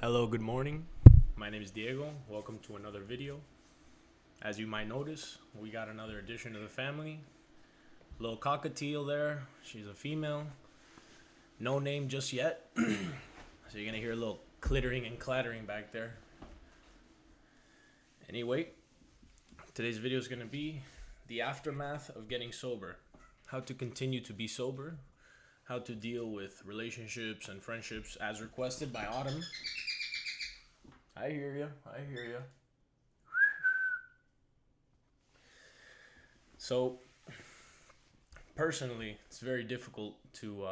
Hello, good morning. My name is Diego. Welcome to another video. As you might notice, we got another addition to the family. Little cockatiel there. She's a female. No name just yet. So you're gonna hear a little clittering and clattering back there. Anyway, today's video is gonna be the aftermath of getting sober. How to continue to be sober. How to deal with relationships and friendships as requested by Autumn. I hear you. So, personally, it's very difficult to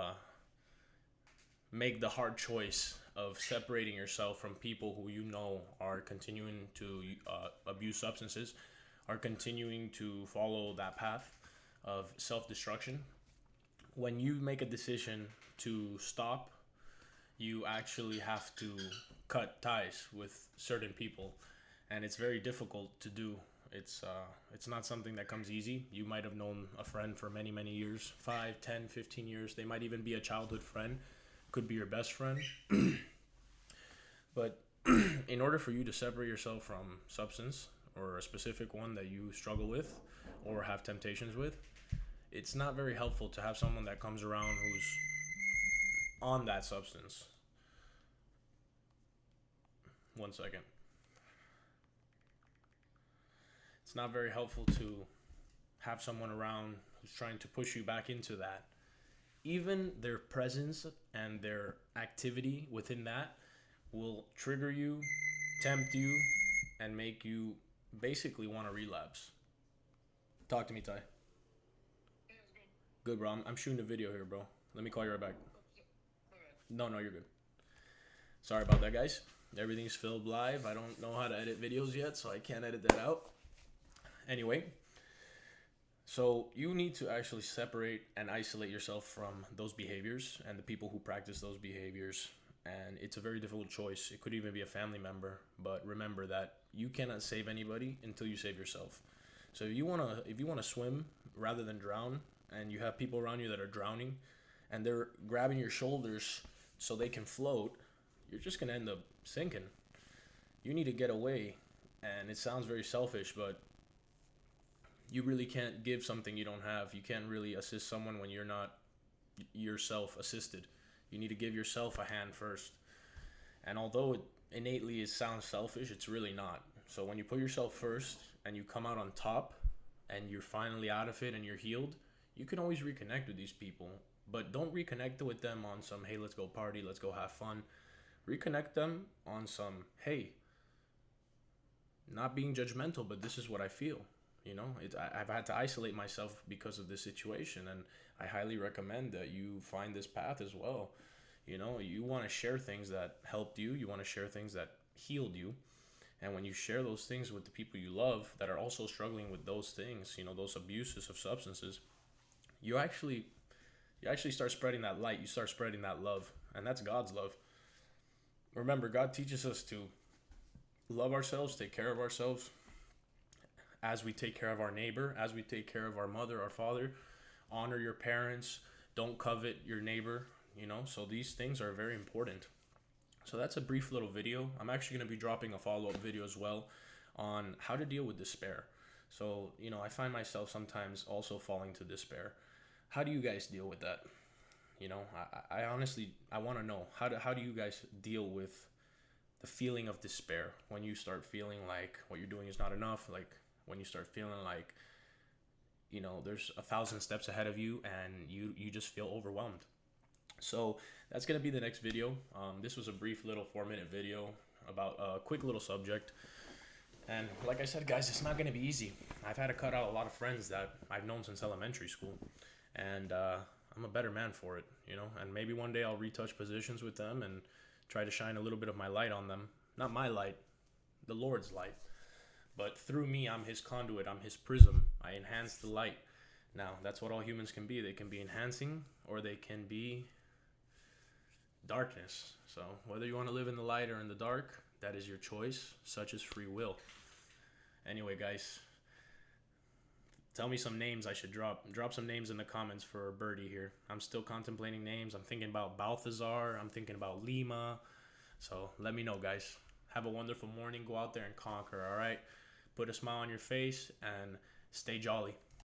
make the hard choice of separating yourself from people who you know are continuing to abuse substances, are continuing to follow that path of self destruction. When you make a decision to stop, you actually have to cut ties with certain people, and it's very difficult to do. It's not something that comes easy. You might have known a friend for many years, 5, 10, 15 years. They might even be a childhood friend, could be your best friend. But in order for you to separate yourself from substance or a specific one that you struggle with or have temptations with, it's not very helpful to have someone that comes around who's on that substance. One second. It's not very helpful to have someone around who's trying to push you back into that. Even their presence and their activity within that will trigger you, tempt you, and make you basically want to relapse. Talk to me, Ty. Good, bro. I'm shooting a video here, bro. Let me call you right back. No, you're good. Sorry about that, guys. Everything's filmed live. I don't know how to edit videos yet, so I can't edit that out. Anyway, so you need to actually separate and isolate yourself from those behaviors and the people who practice those behaviors. And it's a very difficult choice. It could even be a family member, but remember that you cannot save anybody until you save yourself. So if you wanna swim rather than drown, and you have people around you that are drowning, and they're grabbing your shoulders so they can float, you're just gonna end up sinking. You need to get away, and it sounds very selfish, but you really can't give something you don't have. You can't really assist someone when you're not yourself assisted. You need to give yourself a hand first. And although it innately sounds selfish, it's really not. So when you put yourself first and you come out on top and you're finally out of it and you're healed, you can always reconnect with these people. But don't reconnect with them on some, hey, let's go party, let's go have fun. Reconnect them on some, hey, not being judgmental, but this is what I feel. I've had to isolate myself because of this situation, and I highly recommend that you find this path as well. You want to share things that helped you, you want to share things that healed you, and when you share those things with the people you love that are also struggling with those things, those abuses of substances, you actually start spreading that light, you start spreading that love, and that's God's love. Remember, God teaches us to love ourselves, take care of ourselves, as we take care of our neighbor, as we take care of our mother, our father. Honor your parents, don't covet your neighbor. So these things are very important. So that's a brief little video. I'm actually going to be dropping a follow-up video as well on how to deal with despair. So I find myself sometimes also falling to despair. How do you guys deal with that? I honestly, I want to know, how do you guys deal with the feeling of despair when you start feeling like what you're doing is not enough, like when you start feeling like there's 1,000 steps ahead of you and you just feel overwhelmed. So that's going to be the next video. This was a brief little 4-minute video about a quick little subject, and like I said, guys, it's not going to be easy. I've had to cut out a lot of friends that I've known since elementary school, and I'm a better man for it, and maybe one day I'll retouch positions with them and try to shine a little bit of my light on them. Not my light, the Lord's light. But through me, I'm his conduit, I'm his prism. I enhance the light. Now, that's what all humans can be. They can be enhancing or they can be darkness. So, whether you want to live in the light or in the dark, that is your choice. Such is free will. Anyway, guys, tell me some names I should drop. Drop some names in the comments for Birdie here. I'm still contemplating names. I'm thinking about Balthazar. I'm thinking about Lima. So let me know, guys. Have a wonderful morning. Go out there and conquer, all right? Put a smile on your face and stay jolly.